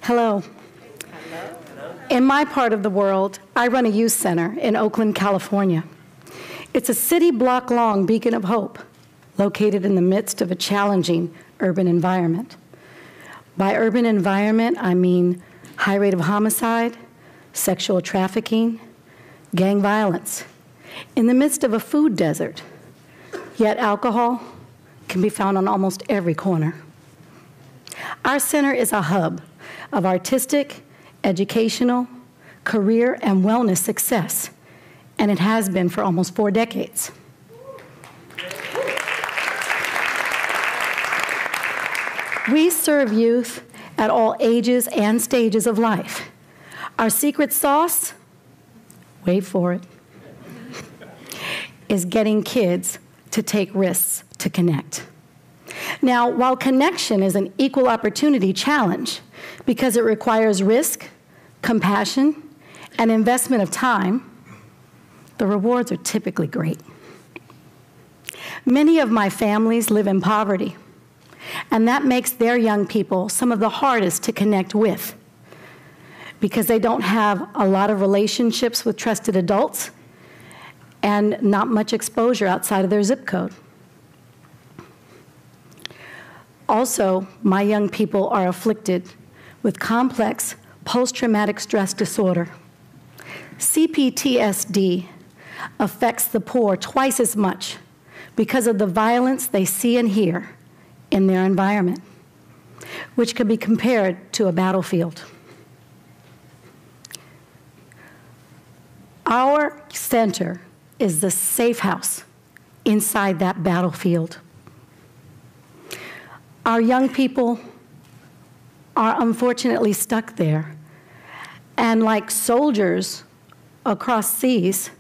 Hello. In my part of the world, I run a youth center in Oakland, California. It's a city block long beacon of hope located in the midst of a challenging urban environment. By urban environment, I mean high rate of homicide, sexual trafficking, gang violence, in the midst of a food desert. Yet alcohol can be found on almost every corner. Our center is a hub of artistic, educational, career, and wellness success, and it has been for almost 4 decades. We serve youth at all ages and stages of life. Our secret sauce, wait for it, is getting kids to take risks to connect. Now, while connection is an equal opportunity challenge because it requires risk, compassion, and investment of time, the rewards are typically great. Many of my families live in poverty, and that makes their young people some of the hardest to connect with because they don't have a lot of relationships with trusted adults and not much exposure outside of their zip code. Also, my young people are afflicted with complex post-traumatic stress disorder. CPTSD affects the poor twice as much because of the violence they see and hear in their environment, which can be compared to a battlefield. Our center is the safe house inside that battlefield. Our young people are unfortunately stuck there, and like soldiers across seas,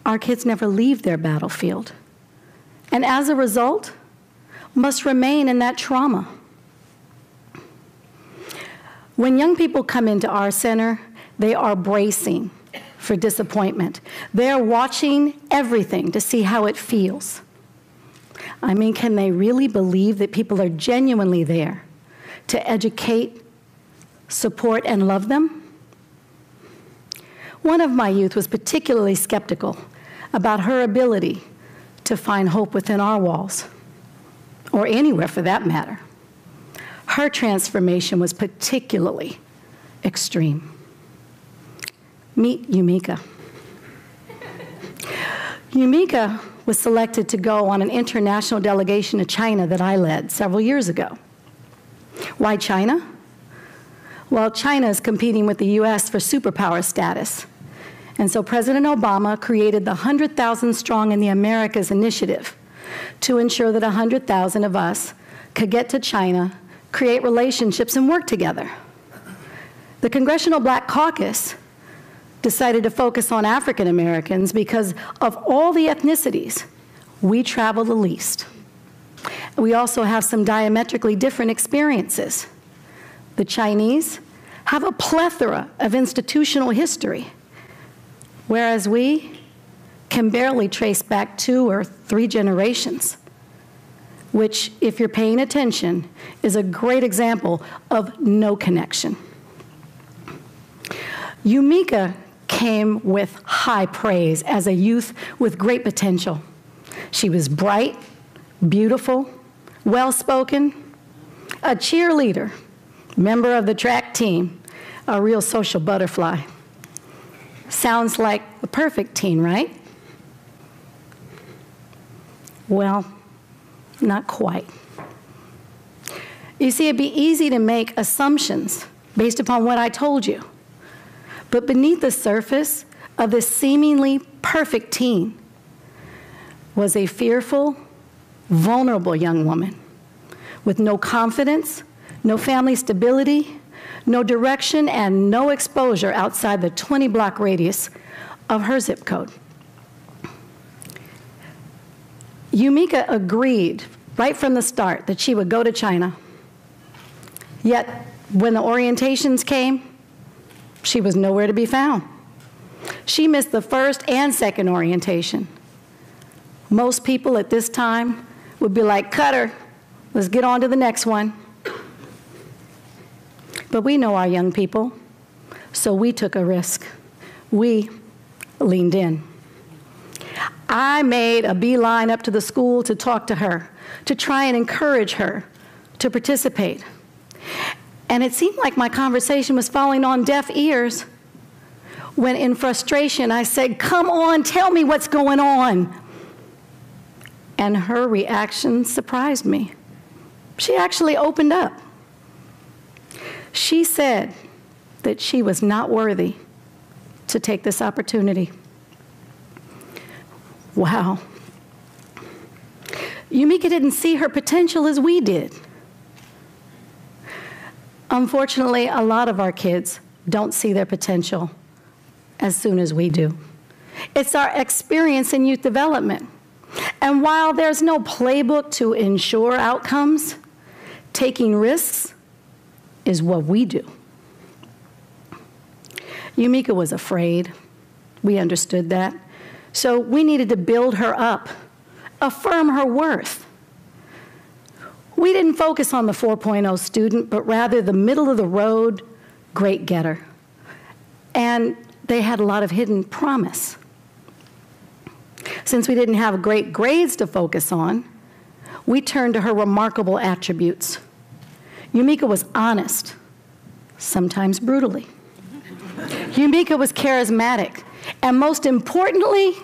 our kids never leave their battlefield, and as a result, must remain in that trauma. When young people come into our center, they are bracing for disappointment. They're watching everything to see how it feels. I mean, can they really believe that people are genuinely there to educate, support, and love them? One of my youth was particularly skeptical about her ability to find hope within our walls, or anywhere for that matter. Her transformation was particularly extreme. Meet Yumika. Yumika was selected to go on an international delegation to China that I led several years ago. Why China? Well, China is competing with the US for superpower status. And so President Obama created the 100,000 Strong in the Americas initiative to ensure that 100,000 of us could get to China, create relationships, and work together. The Congressional Black Caucus decided to focus on African Americans because of all the ethnicities, we travel the least. We also have some diametrically different experiences. The Chinese have a plethora of institutional history, whereas we can barely trace back 2 or 3 generations, which, if you're paying attention, is a great example of no connection. Yumika came with high praise as a youth with great potential. She was bright, beautiful, well-spoken, a cheerleader, member of the track team, a real social butterfly. Sounds like the perfect teen, right? Well, not quite. You see, it'd be easy to make assumptions based upon what I told you. But beneath the surface of this seemingly perfect teen was a fearful, vulnerable young woman with no confidence, no family stability, no direction, and no exposure outside the 20-block radius of her zip code. Yumika agreed right from the start that she would go to China. Yet, when the orientations came, she was nowhere to be found. She missed the first and second orientation. Most people at this time would be like, cut her, let's get on to the next one. But we know our young people, so we took a risk. We leaned in. I made a beeline up to the school to talk to her, to try and encourage her to participate. And it seemed like my conversation was falling on deaf ears when, in frustration, I said, "Come on, tell me what's going on." And her reaction surprised me. She actually opened up. She said that she was not worthy to take this opportunity. Wow. Yumika didn't see her potential as we did. Unfortunately, a lot of our kids don't see their potential as soon as we do. It's our experience in youth development. And while there's no playbook to ensure outcomes, taking risks is what we do. Yumika was afraid. We understood that. So we needed to build her up, affirm her worth. We didn't focus on the 4.0 student, but rather the middle-of-the-road great getter. And they had a lot of hidden promise. Since we didn't have great grades to focus on, we turned to her remarkable attributes. Yumika was honest, sometimes brutally. Yumika was charismatic, and most importantly,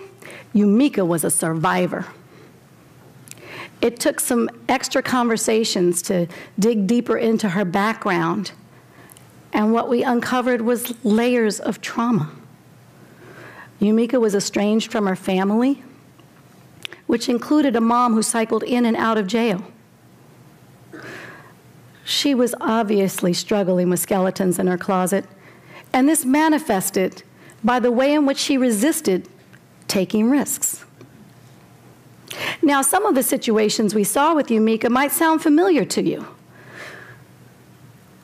Yumika was a survivor. It took some extra conversations to dig deeper into her background, and what we uncovered was layers of trauma. Yumika was estranged from her family, which included a mom who cycled in and out of jail. She was obviously struggling with skeletons in her closet, and this manifested by the way in which she resisted taking risks. Now, some of the situations we saw with Yumika might sound familiar to you.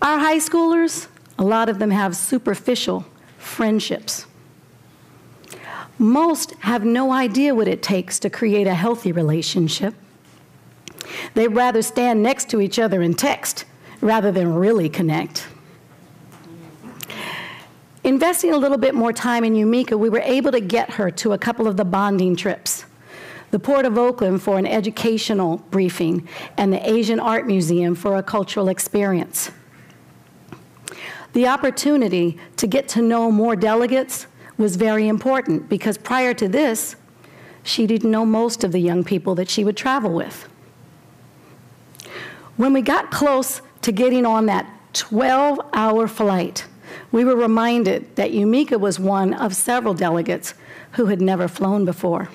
Our high schoolers, a lot of them have superficial friendships. Most have no idea what it takes to create a healthy relationship. They'd rather stand next to each other and text rather than really connect. Investing a little bit more time in Yumika, we were able to get her to a couple of the bonding trips. The Port of Oakland for an educational briefing, and the Asian Art Museum for a cultural experience. The opportunity to get to know more delegates was very important because prior to this, she didn't know most of the young people that she would travel with. When we got close to getting on that 12-hour flight, we were reminded that Yumika was one of several delegates who had never flown before.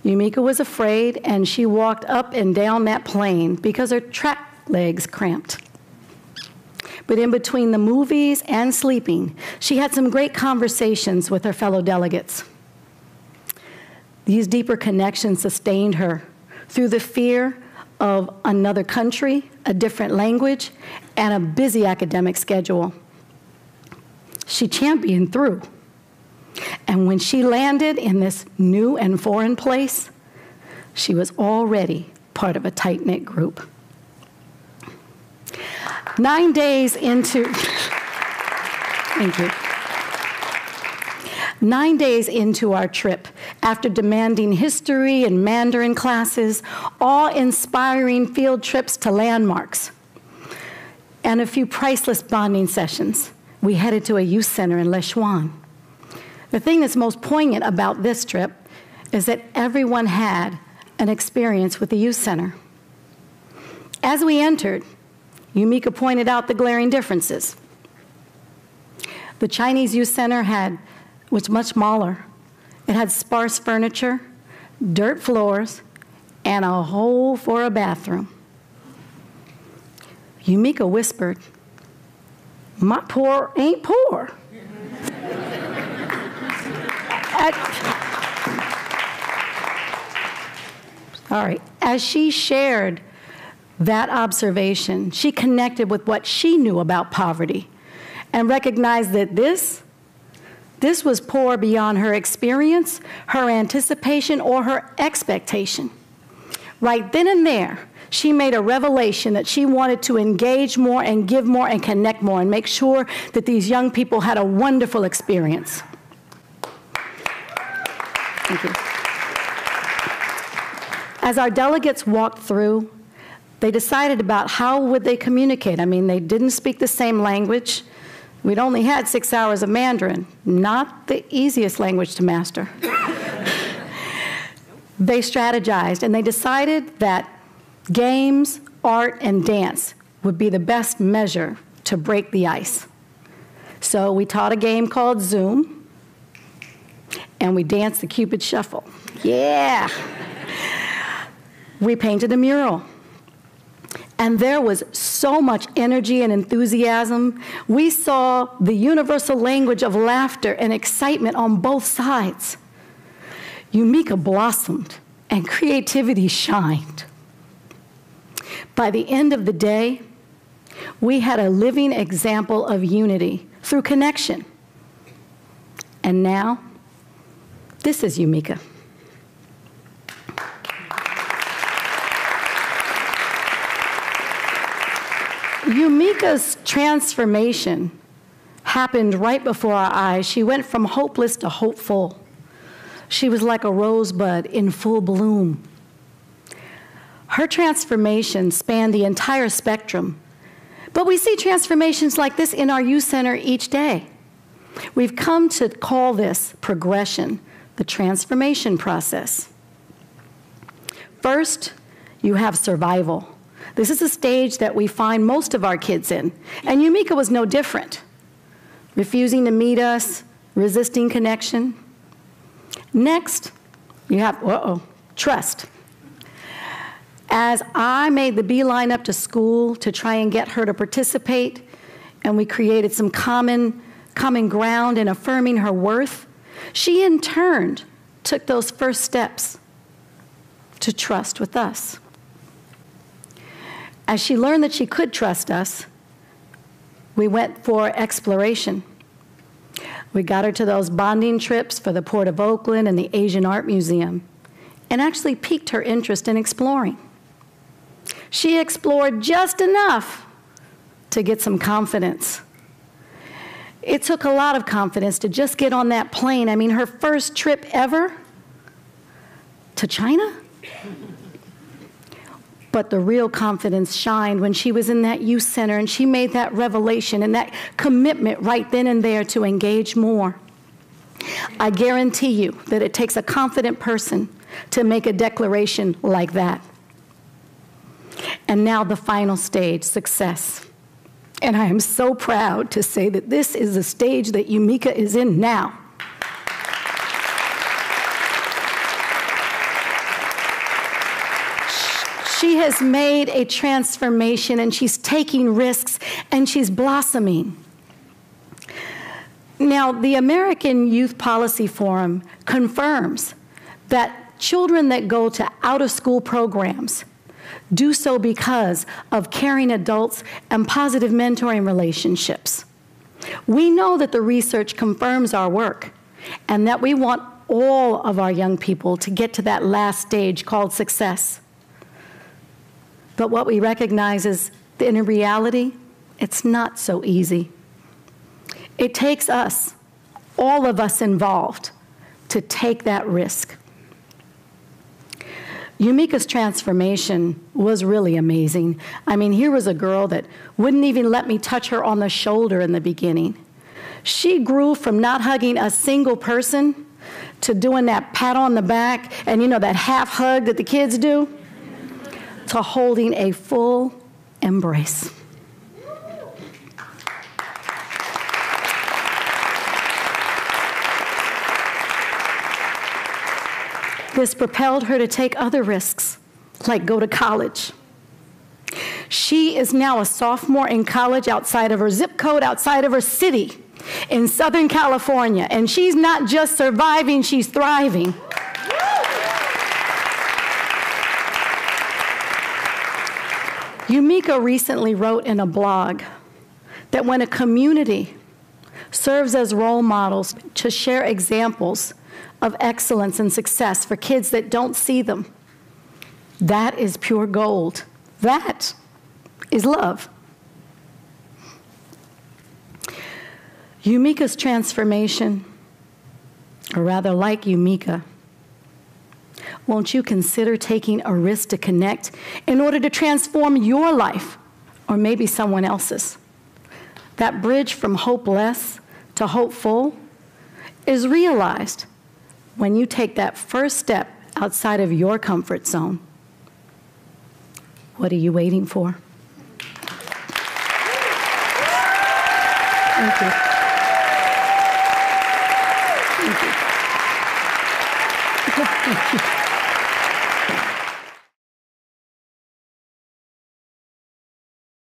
Yumika was afraid, and she walked up and down that plane because her track legs cramped. But in between the movies and sleeping, she had some great conversations with her fellow delegates. These deeper connections sustained her through the fear of another country, a different language, and a busy academic schedule. She championed through. And when she landed in this new and foreign place, she was already part of a tight-knit group. 9 days into, thank you. 9 days into our trip, after demanding history and Mandarin classes, awe-inspiring field trips to landmarks, and a few priceless bonding sessions, we headed to a youth center in Lechuan. The thing that's most poignant about this trip is that everyone had an experience with the youth center. As we entered, Yumika pointed out the glaring differences. The Chinese youth center was much smaller. It had sparse furniture, dirt floors, and a hole for a bathroom. Yumika whispered, "My poor ain't poor." As she shared that observation, she connected with what she knew about poverty and recognized that this was poor beyond her experience, her anticipation, or her expectation. Right then and there, she made a revelation that she wanted to engage more and give more and connect more and make sure that these young people had a wonderful experience. Thank you. As our delegates walked through, they decided about how would they communicate. I mean, they didn't speak the same language. We'd only had 6 hours of Mandarin, not the easiest language to master. They strategized, and they decided that games, art, and dance would be the best measure to break the ice. So we taught a game called Zoom, and we danced the Cupid Shuffle. Yeah! We painted a mural. And there was so much energy and enthusiasm. We saw the universal language of laughter and excitement on both sides. Umika blossomed and creativity shined. By the end of the day, we had a living example of unity through connection. And now, this is Umika. Umika's transformation happened right before our eyes. She went from hopeless to hopeful. She was like a rosebud in full bloom. Her transformation spanned the entire spectrum. But we see transformations like this in our youth center each day. We've come to call this progression, the transformation process. First, you have survival. This is a stage that we find most of our kids in, and Umika was no different. Refusing to meet us, resisting connection. Next, you have, trust. As I made the beeline up to school to try and get her to participate, and we created some common ground in affirming her worth, she in turn took those first steps to trust with us. As she learned that she could trust us, we went for exploration. We got her to those bonding trips for the Port of Oakland and the Asian Art Museum, and actually piqued her interest in exploring. She explored just enough to get some confidence. It took a lot of confidence to just get on that plane. I mean, her first trip ever to China? But the real confidence shined when she was in that youth center and she made that revelation and that commitment right then and there to engage more. I guarantee you that it takes a confident person to make a declaration like that. And now the final stage, success. And I am so proud to say that this is the stage that Umika is in now. She has made a transformation, and she's taking risks, and she's blossoming. Now, the American Youth Policy Forum confirms that children that go to out-of-school programs do so because of caring adults and positive mentoring relationships. We know that the research confirms our work, and that we want all of our young people to get to that last stage called success. But what we recognize is that in reality, it's not so easy. It takes us, all of us involved, to take that risk. Umika's transformation was really amazing. I mean, here was a girl that wouldn't even let me touch her on the shoulder in the beginning. She grew from not hugging a single person to doing that pat on the back and, you know, that half hug that the kids do, to holding a full embrace. This propelled her to take other risks, like go to college. She is now a sophomore in college outside of her zip code, outside of her city, in Southern California. And she's not just surviving, she's thriving. Umika recently wrote in a blog that when a community serves as role models to share examples of excellence and success for kids that don't see them, That is pure gold. That is love. Yumika's transformation, or rather like Yumika, won't you consider taking a risk to connect in order to transform your life, or maybe someone else's? That bridge from hopeless to hopeful is realized when you take that first step outside of your comfort zone. What are you waiting for? Thank you.